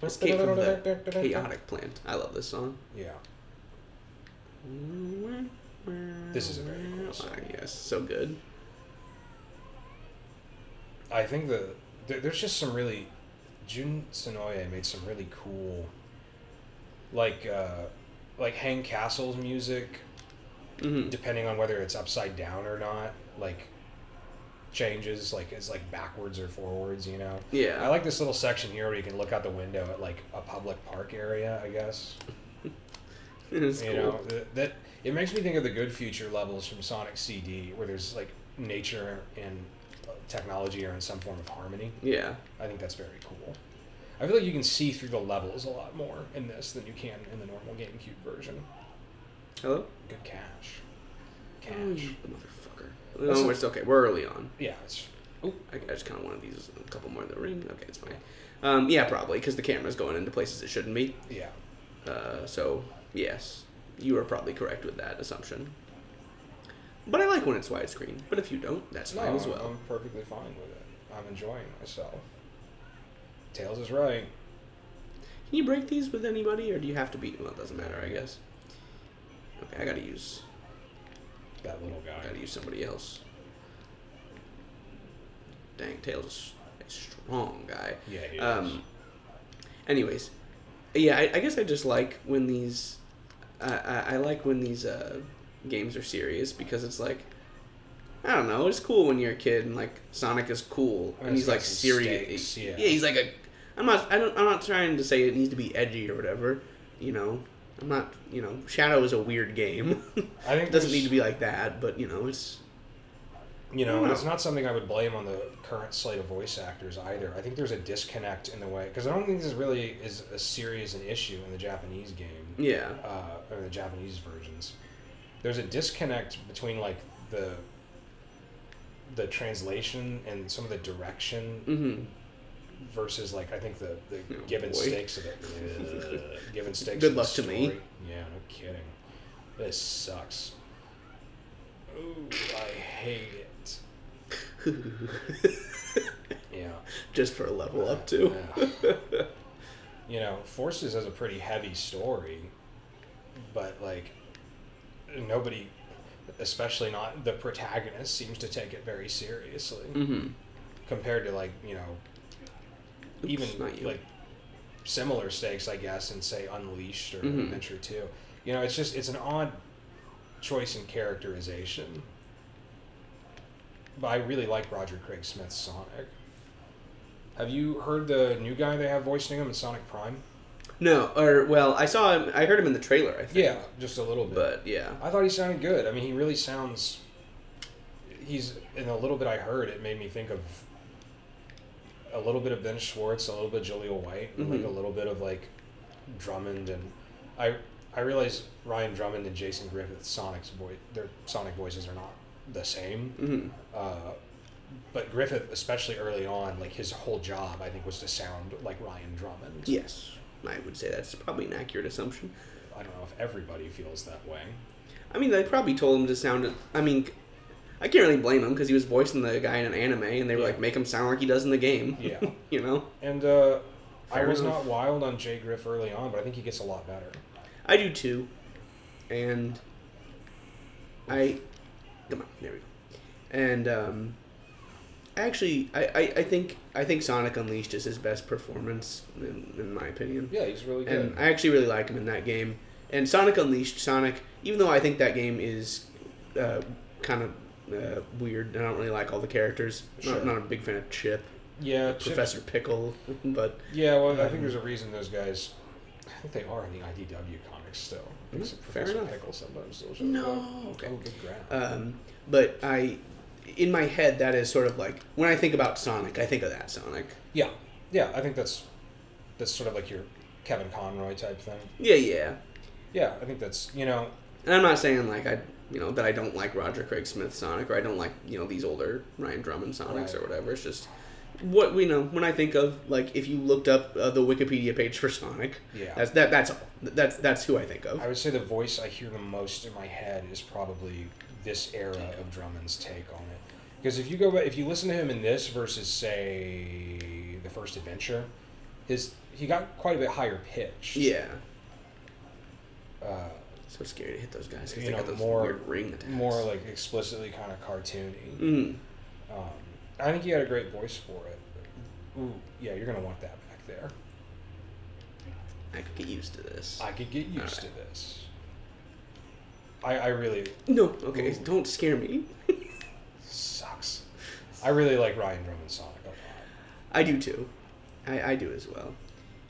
Escape from the Chaotic Plant. I love this song. Yeah. This is a very cool song. Yes, so good. I think there's just some really... Jun Sonoye made some really cool... Like Hang Castle's music, depending on whether it's upside down or not, like, changes, like, it's like backwards or forwards, you know? Yeah. I like this little section here where you can look out the window at, like, a public park area, I guess. It's you cool. know, that it makes me think of the Good Future levels from Sonic CD, where there's, like, nature and technology are in some form of harmony. Yeah. I think that's very cool. I feel like you can see through the levels a lot more in this than you can in the normal GameCube version. Hello? Good cash. Oh, Cash. the motherfucker. No, it's okay. We're early on. Yeah, it's... I just kind of wanted these a couple more in the ring. Okay, it's fine. Yeah, probably, because the camera's going into places it shouldn't be. Yeah. So, yes. You are probably correct with that assumption. But I like when it's widescreen. But if you don't, that's fine as well. I'm perfectly fine with it. I'm enjoying myself. Tails is right. Can you break these with anybody, or do you have to beat... Well, it doesn't matter, I guess. Okay, I gotta use... That little guy. Gotta use somebody else. Dang, Tails is a strong guy. Yeah, he is. Anyways, yeah, I guess I just like when these... I like when these games are serious, because it's like... I don't know, it's cool when you're a kid and, like, Sonic is cool, and he's, like, serious. Yeah, he's like a... I'm not trying to say it needs to be edgy or whatever, you know. I'm not, you know, Shadow is a weird game. I think it doesn't need to be like that, but, you know, it's... You know, and it's not something I would blame on the current slate of voice actors either. I think there's a disconnect in the way... Because I don't think this really is as serious an issue in the Japanese game. Yeah. Or the Japanese versions. There's a disconnect between, like, the translation and some of the direction versus, like, I think the given stakes of it. Given stakes. Good of luck the to me. Yeah, no kidding. This sucks. Ooh, I hate it. Yeah. Just for a level up, too. Yeah. You know, Forces has a pretty heavy story, but, like, nobody... especially not the protagonist, seems to take it very seriously. Compared to, like, you know, even, like, similar stakes, I guess, in, say, Unleashed or Adventure 2. You know, it's just, it's an odd choice in characterization. But I really like Roger Craig Smith's Sonic. Have you heard the new guy they have voicing him in Sonic Prime? No, or, well, I saw him, I heard him in the trailer, I think. Yeah, just a little bit. But, yeah. I thought he sounded good. I mean, he really sounds... He's, in a little bit I heard, it made me think of a little bit of Ben Schwartz, a little bit of Julia White, and like a little bit of, like, Drummond, and I realize Ryan Drummond and Jason Griffith's their Sonic voices are not the same. But Griffith, especially early on, like, his whole job, I think, was to sound like Ryan Drummond. Yes. I would say that's probably an accurate assumption. I don't know if everybody feels that way. I mean, they probably told him to sound... I mean, I can't really blame him, because he was voicing the guy in an anime, and they were like, make him sound like he does in the game. Yeah. You know? And I was not wild on Jay Griff early on, but I think he gets a lot better. I do, too. And Come on, there we go. And, actually, I think Sonic Unleashed is his best performance, in my opinion. Yeah, he's really good. And I actually really like him in that game. And Sonic Unleashed, even though I think that game is kind of weird, I don't really like all the characters. Sure. Not a big fan of Chip. Yeah, Professor Pickle, but... Yeah, well, I think there's a reason those guys... I think they are in the IDW comics still. I think Professor Pickle sometimes still shows up. No! Okay. Oh, good ground. But in my head, that is sort of like... When I think about Sonic, I think of that Sonic. Yeah. Yeah, I think that's sort of like your Kevin Conroy type thing. Yeah. Yeah, I think that's, you know... And I'm not saying, like, that I don't like Roger Craig Smith Sonic, or I don't like, these older Ryan Drummond Sonics or whatever. It's just... What when I think of, like, if you looked up the Wikipedia page for Sonic, that's all. That's who I think of. I would say the voice I hear the most in my head is probably this era of Drummond's take on it. Because if you listen to him in this versus, say, the first Adventure, he got quite a bit higher pitched. Yeah. So scary to hit those guys because they got those weird ring attacks. More like explicitly kind of cartoony. Mm. I think he had a great voice for it. Ooh, yeah, you're gonna want that back there. I could get used to this. I could get used to this. I really... No, okay, don't scare me. Sucks. I really like Ryan Drummond's Sonic a lot. I do too. I do as well.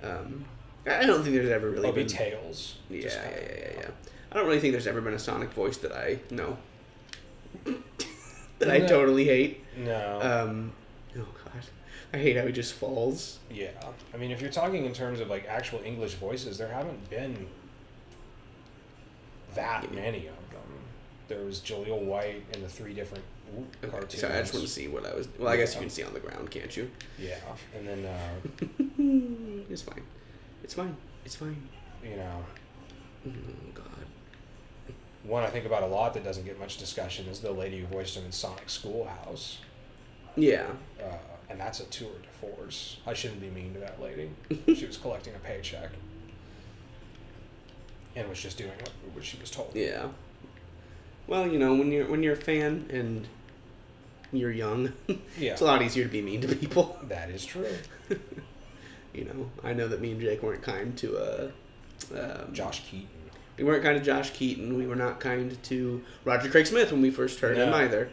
I don't think there's ever really been... Tails. Yeah. I don't really think there's ever been a Sonic voice that I know. that I totally hate. No. Oh, God. I hate how he just falls. Yeah. I mean, if you're talking in terms of, like, actual English voices, there haven't been that many of them. There was Jaleel White in the 3 different cartoons. So I just want to see what I was... Well, I guess you can see on the ground, can't you? Yeah. And then... It's fine. It's fine. It's fine. You know... Oh, God. One I think about a lot that doesn't get much discussion is the lady who voiced him in Sonic Schoolhouse. Yeah. And that's a tour de force. I shouldn't be mean to that lady. She was collecting a paycheck. And was just doing what she was told. Yeah. Well, you know, when you're a fan and you're young, it's a lot easier to be mean to people. That is true. You know, I know that me and Jake weren't kind to Josh Keaton. We weren't kind to Josh Keaton. We were not kind to Roger Craig Smith when we first heard him either.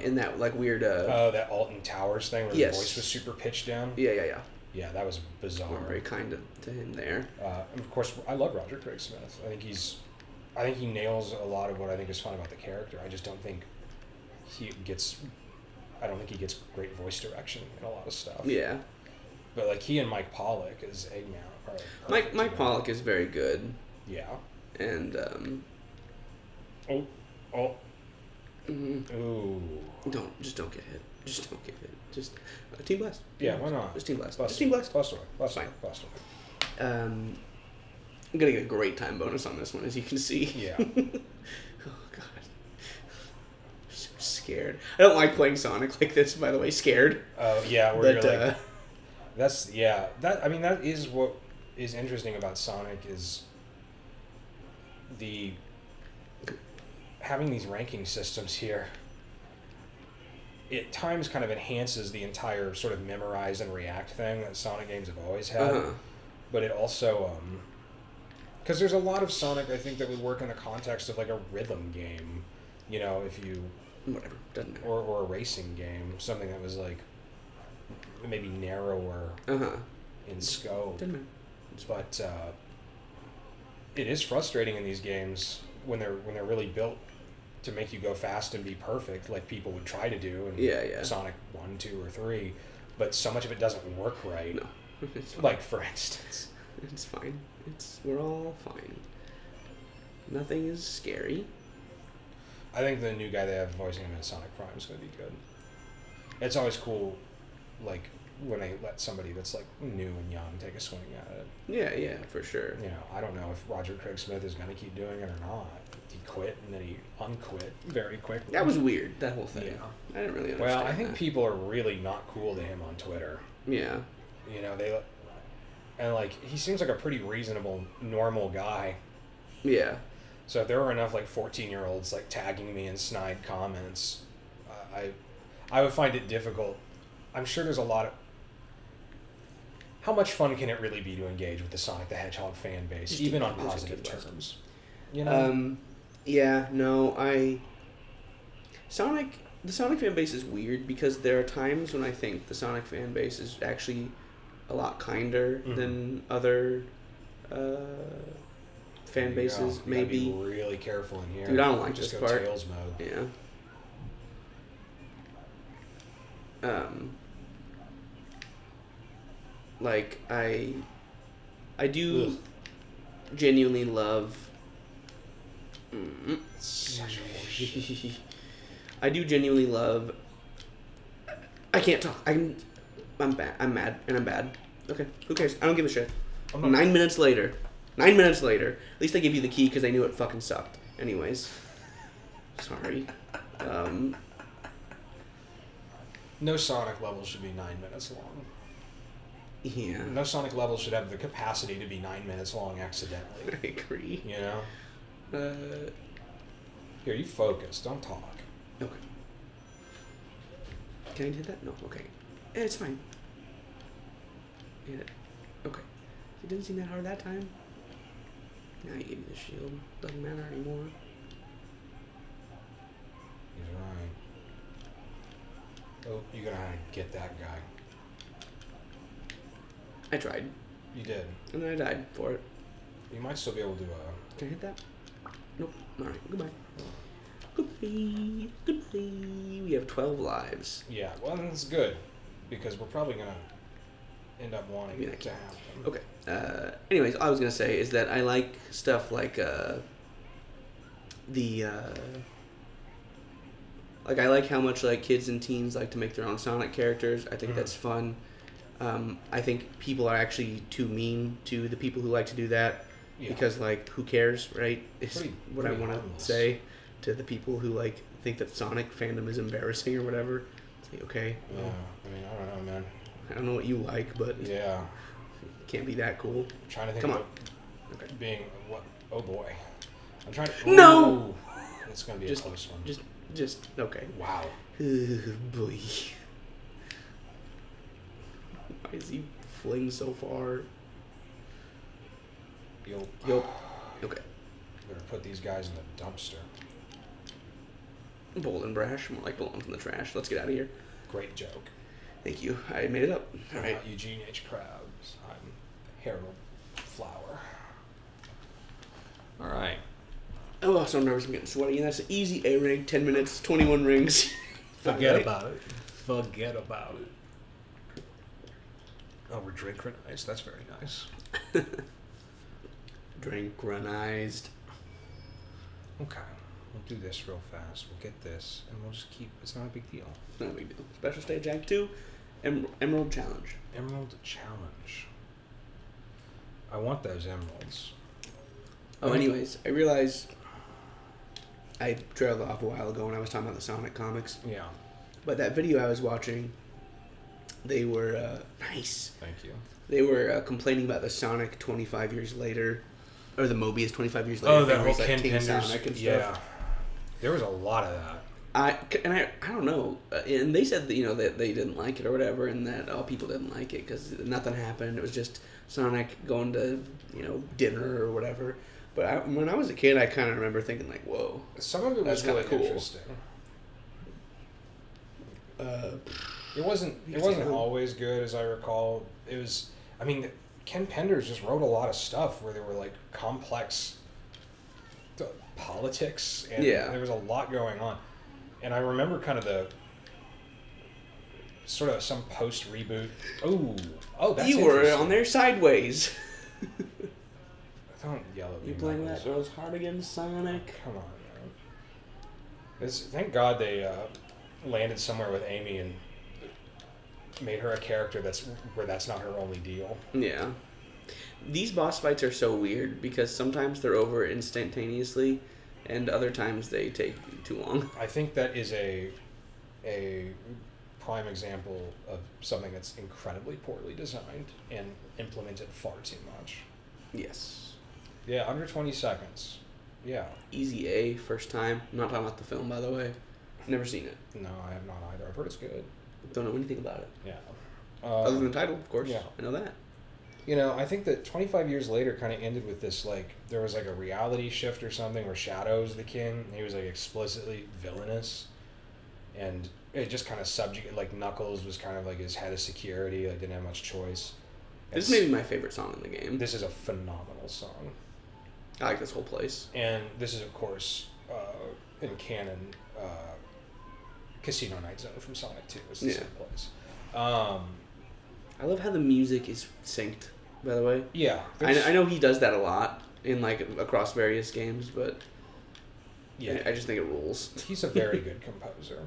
In that like weird. That Alton Towers thing where the voice was super pitched down. Yeah. Yeah, that was bizarre. We weren't very kind to him there. And of course, I love Roger Craig Smith. I think he nails a lot of what I think is fun about the character. I just don't think he gets great voice direction in a lot of stuff. Yeah. But like he and Mike Pollock as Eggman are Mike Pollock is very good. Yeah. And Oh. Mm-hmm. Ooh. Just don't get hit. Just don't get hit. Just Team Blast. Yeah, why not? Just Team Blast. Blast Just Team Blast. Blast away. Fine. Blast away. I'm gonna get a great time bonus on this one, as you can see. Yeah. Oh God. I'm so scared. I don't like playing Sonic like this, by the way. Scared. Oh yeah, where you're like. That is what is interesting about Sonic is having these ranking systems here. At times kind of enhances the entire sort of memorize and react thing that Sonic games have always had. But it also because there's a lot of Sonic I think that would work in the context of like a rhythm game, you know, if you whatever, doesn't matter. Or a racing game, something that was like maybe narrower in scope. Doesn't matter. But it is frustrating in these games when they're really built to make you go fast and be perfect, like people would try to do in Sonic 1, 2, or 3, but so much of it doesn't work right. No. It's fine. Like, for instance. It's fine. We're all fine. Nothing is scary. I think the new guy they have voicing him in Sonic Prime is going to be good. It's always cool, like, when they let somebody that's, like, new and young take a swing at it. Yeah, for sure. You know, I don't know if Roger Craig Smith is going to keep doing it or not. He quit and then he unquit very quickly. That was weird, that whole thing. Yeah. I didn't really understand. Well, I think people are really not cool to him on Twitter. Yeah. You know, like, he seems like a pretty reasonable, normal guy. Yeah. So if there were enough, like, 14-year-olds, like, tagging me in snide comments, I would find it difficult. I'm sure there's a lot of... How much fun can it really be to engage with the Sonic the Hedgehog fan base, even on positive terms? You know? Yeah, no, the Sonic fan base is weird because there are times when I think the Sonic fan base is actually a lot kinder than other fan bases. You maybe gotta be really careful in here. Dude, I don't like Just this go part. Tails mode. Yeah. Like I do genuinely love. I do genuinely love. I can't talk. I'm bad. I'm mad and I'm bad. Okay, who cares? I don't give a shit. 9 minutes later. 9 minutes later. At least I gave you the key because I knew it fucking sucked. Anyways. Sorry. No Sonic level should be 9 minutes long. Yeah. No Sonic level should have the capacity to be 9 minutes long accidentally. I agree. You know? Here, you focus. Don't talk. Okay. Can I hit that? No. Okay. It's fine. Hit it. Okay. It didn't seem that hard that time. Now you gave me the shield. Doesn't matter anymore. He's right. Oh, you're gonna get that guy. I tried. You did. And then I died for it. You might still be able to, Can I hit that? Nope. Alright, goodbye. Goodbye. Goodbye. We have 12 lives. Yeah, well, that's good. Because we're probably gonna end up wanting Maybe it to happen. Okay. Anyways, all I was going to say is that I like stuff like, like, I like how much, like, kids and teens like to make their own Sonic characters. I think that's fun. I think people are actually too mean to the people who like to do that. Yeah. Because, like, who cares, right? Is what I want harmless. to say to the people who, like, think that Sonic fandom is embarrassing or whatever. It's like, okay, well, Yeah, I mean, I don't know, man. I don't know what you like, but Yeah. it can't be that cool. I'm trying to think Come of on. it being, what? Oh, boy. I'm trying to... No! Ooh, it's gonna be a close one. Just, okay. Wow. Oh, boy. Why is he fling so far? You'll... Yup. Okay. Better put these guys in the dumpster. Bold and brash. More like belongs in the trash. Let's get out of here. Great joke. Thank you. I made it up. All I'm right. not Eugene H. Krabs. I'm Harold Flower. All right. Oh, I'm so nervous. I'm getting sweaty. And that's an easy A ring. 10 minutes, 21 rings. Forget about it. Forget about it. Oh, we're drink-ranized. That's very nice. Drink-ranized. Okay. We'll do this real fast. We'll get this, and we'll just keep... It's not a big deal. It's not a big deal. Special Stage Act 2. Emerald Challenge. Emerald Challenge. I want those emeralds. Oh, anyways, I realized I trailed off a while ago when I was talking about the Sonic comics. Yeah. But that video I was watching, they were nice. Thank you. They were complaining about the Sonic 25 years later, or the Mobius 25 years later. Oh, that thing where whole he's, like, King King Penders. Sonic and stuff. Yeah. There was a lot of that. I don't know, and they said that, you know, that they didn't like it or whatever, and that people didn't like it because nothing happened. It was just Sonic going to, you know, dinner or whatever. But when I was a kid, I kind of remember thinking like, "Whoa, Some of it was that's really kinda cool. interesting. It It wasn't always good, as I recall. It was. I mean, Ken Penders just wrote a lot of stuff where there were like complex politics, and there was a lot going on. And I remember kind of the sort of some post reboot. Oh, that's you were on there sideways. Don't yell at me. You playing Knuckles. that girl's heart again, Sonic? Come on, man. Thank God they landed somewhere with Amy and made her a character that's not her only deal. Yeah. These boss fights are so weird because sometimes they're over instantaneously, and other times they take too long. I think that is a prime example of something that's incredibly poorly designed and implemented far too much. Yes. Yeah, under 20 seconds. Yeah. Easy A, first time. I'm not talking about the film, by the way. Never seen it. No, I have not either. I've heard it's good. Don't know anything about it. Yeah. Other than the title, of course. Yeah. I know that. You know, I think that 25 years later kind of ended with this, like, there was like a reality shift or something where Shadow's the king. And he was like explicitly villainous. And it just kind of like Knuckles was kind of like his head of security, like didn't have much choice. This may be my favorite song in the game. This is a phenomenal song. I like this whole place. And this is, of course, in canon, Casino Night Zone from Sonic 2. It's the same place. I love how the music is synced, by the way. Yeah. I know he does that a lot in, like, across various games, but yeah, I just think it rules. He's a very good composer.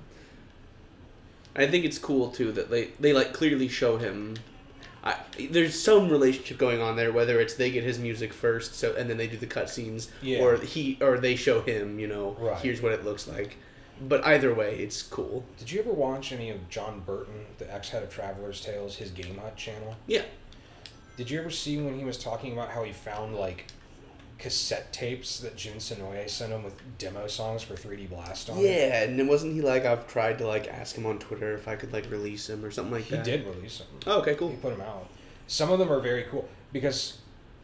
I think it's cool, too, that they like, clearly show him... there's some relationship going on there, whether it's they get his music first, and then they do the cutscenes, or they show him, you know, here's what it looks like. But either way, it's cool. Did you ever watch any of John Burton, the ex-head of Traveler's Tales, his Game Hut channel? Yeah. Did you ever see when he was talking about how he found like cassette tapes that Jun Sonoye sent him with demo songs for 3D Blast on it? Yeah, and wasn't he like, I've tried to like ask him on Twitter if I could like release him or something like that? He did release them. Oh, okay, cool. He put them out. Some of them are very cool because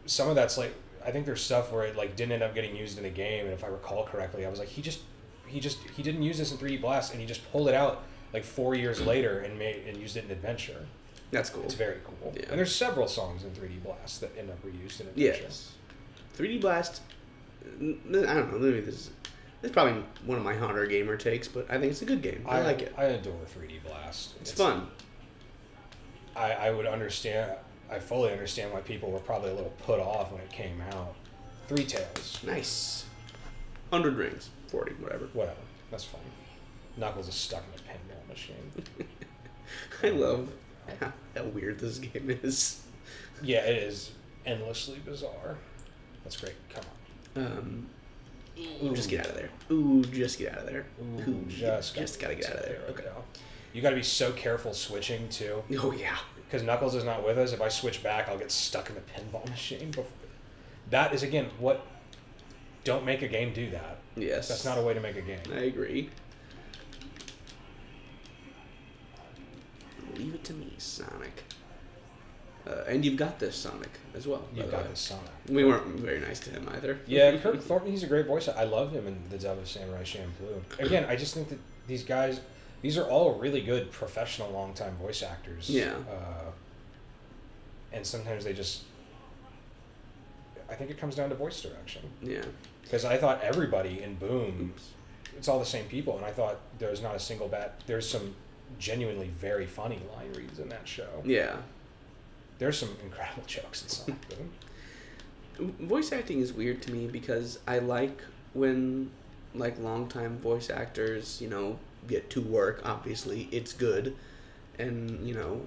some of that's like, I think there's stuff where it like didn't end up getting used in the game, and if I recall correctly, I was like, he didn't use this in 3D Blast, and he just pulled it out like 4 years later and used it in Adventure. That's cool. It's very cool. Yeah. And there's several songs in 3D Blast that end up reused in Adventure. Yes. 3D Blast, I don't know, maybe this is probably one of my hotter gamer takes, but I think it's a good game. I like it. I adore 3D Blast. It's fun. I would understand, I fully understand why people were probably a little put off when it came out. Three Tails. Nice. 100 rings. 40, whatever. Whatever. That's fine. Knuckles is stuck in a pinball machine. I love how weird this game is. Yeah, it is endlessly bizarre. That's great. Come on. Ooh, just get out of there. Ooh, just get out of there. Ooh, just gotta get out of there. Okay. You gotta be so careful switching, too. Oh, yeah. Because Knuckles is not with us. If I switch back, I'll get stuck in the pinball machine. That is, again, what... Don't make a game do that. Yes. That's not a way to make a game. I agree. Leave it to me, Sonic. And you've got this, Sonic, as well. You've got this, Sonic. We weren't very nice to him either. Yeah, Kirk Thornton, he's a great voice. I love him in The Dove of Samurai Champloo. Again, I just think that these guys, these are all really good professional long-time voice actors. Yeah. And sometimes they just... I think it comes down to voice direction. Yeah. Because I thought everybody in Boom, it's all the same people, and I thought there's not a single there's some genuinely very funny line reads in that show. Yeah. There's some incredible jokes in Sonic Boom. Voice acting is weird to me because I like when, like, longtime voice actors, you know, get to work. Obviously, it's good. And, you know,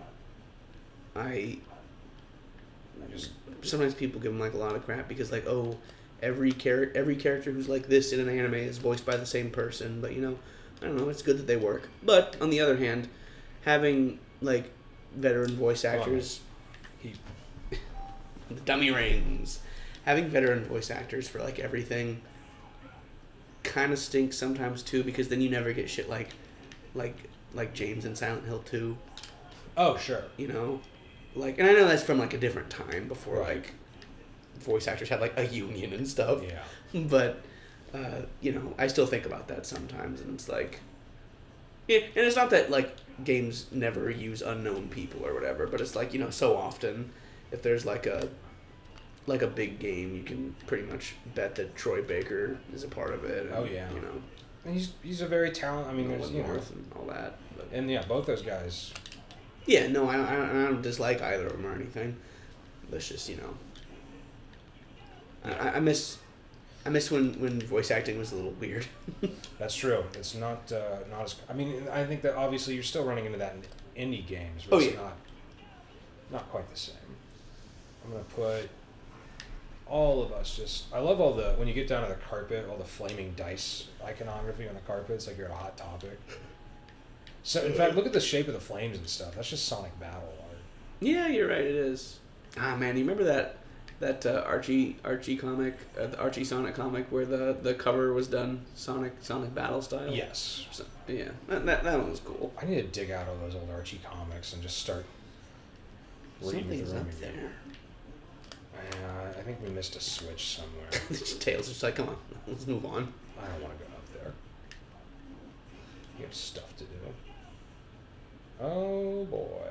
sometimes people give them, like, a lot of crap because, like, oh, every character who's like this in an anime is voiced by the same person. But, you know, I don't know, it's good that they work. But, on the other hand, having, like, veteran voice actors... the dummy rings. Having veteran voice actors for, like, everything kind of stinks sometimes, too, because then you never get shit like James in Silent Hill 2. Oh, sure. You know? Like, and I know that's from, like, a different time before, right. like, voice actors had, like, a union and stuff. Yeah. But, you know, I still think about that sometimes, and it's like... Yeah, and it's not that, like, games never use unknown people or whatever, but it's like, you know, so often, if there's, like a big game, you can pretty much bet that Troy Baker is a part of it. And, oh, yeah. You know. And he's a very talented... I mean, there's, you know... and all that. But. And, yeah, both those guys... Yeah, no, I don't dislike either of them or anything. It's just, you know... Yeah. I miss when voice acting was a little weird. That's true. It's not as... I mean, I think that obviously you're still running into that in indie games, but it's not quite the same. I'm going to put all of us just... I love all the... When you get down to the carpet, all the flaming dice iconography on the carpet. It's like you're at a Hot Topic. So, in fact, look at the shape of the flames and stuff. That's just Sonic battle art. Yeah, you're right. It is. Ah, man, you remember that Archie comic, the Archie Sonic comic, where the cover was done Sonic battle style? Yes. So, yeah, that one was cool. I need to dig out all those old Archie comics and just start reading Something's through them up again. there. I think we missed a switch somewhere. Tails just like, come on, let's move on. I don't want to go up there. You have stuff to do. Oh boy.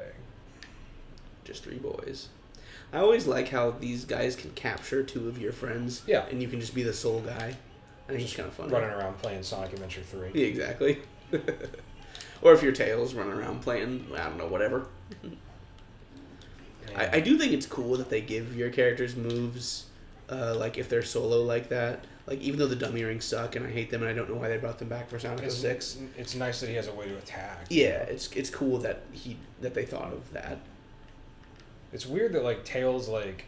Just 3 boys. I always like how these guys can capture 2 of your friends. Yeah. And you can just be the sole guy. I think it's kind of fun. Running around playing Sonic Adventure 3. Yeah, exactly. Or if you're Tails, running around playing, I don't know, whatever. I do think it's cool that they give your characters moves, like if they're solo like that. Like, even though the dummy rings suck and I hate them and I don't know why they brought them back for Sonic 06. It's nice that he has a way to attack. Yeah, it's cool that they thought of that. It's weird that, like, Tails, like...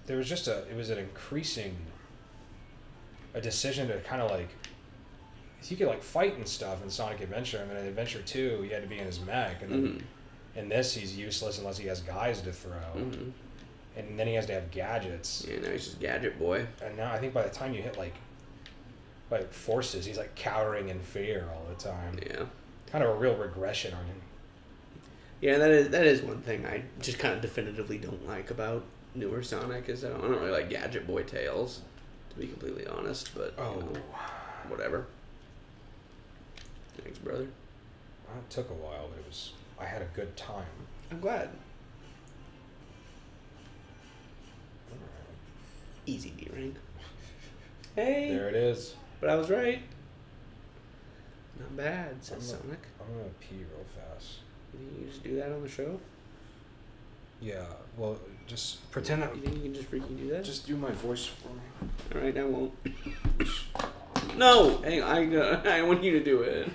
There was just it was an increasing... A decision to kind of, like... He could, like, fight and stuff in Sonic Adventure, and then in Adventure 2, he had to be in his mech, and then In this, he's useless unless he has guys to throw. Mm-hmm. And then he has to have gadgets. Yeah, now he's just gadget boy. And now I think by the time you hit like forces, he's like cowering in fear all the time. Yeah. Kind of a real regression on him. Yeah, that is one thing I just kind of definitively don't like about newer Sonic is I don't really like gadget boy tales, to be completely honest. But whatever. Thanks, brother. Well, it took a while, but I had a good time. I'm glad. Alright. Easy D rank. Hey. There it is. But I was right. Not bad, says Sonic. I'm gonna pee real fast. You just do that on the show? Yeah, well, just pretend that. You think you can just freaking do that? Just do my voice for me. Alright, I won't. No! Hey, I want you to do it.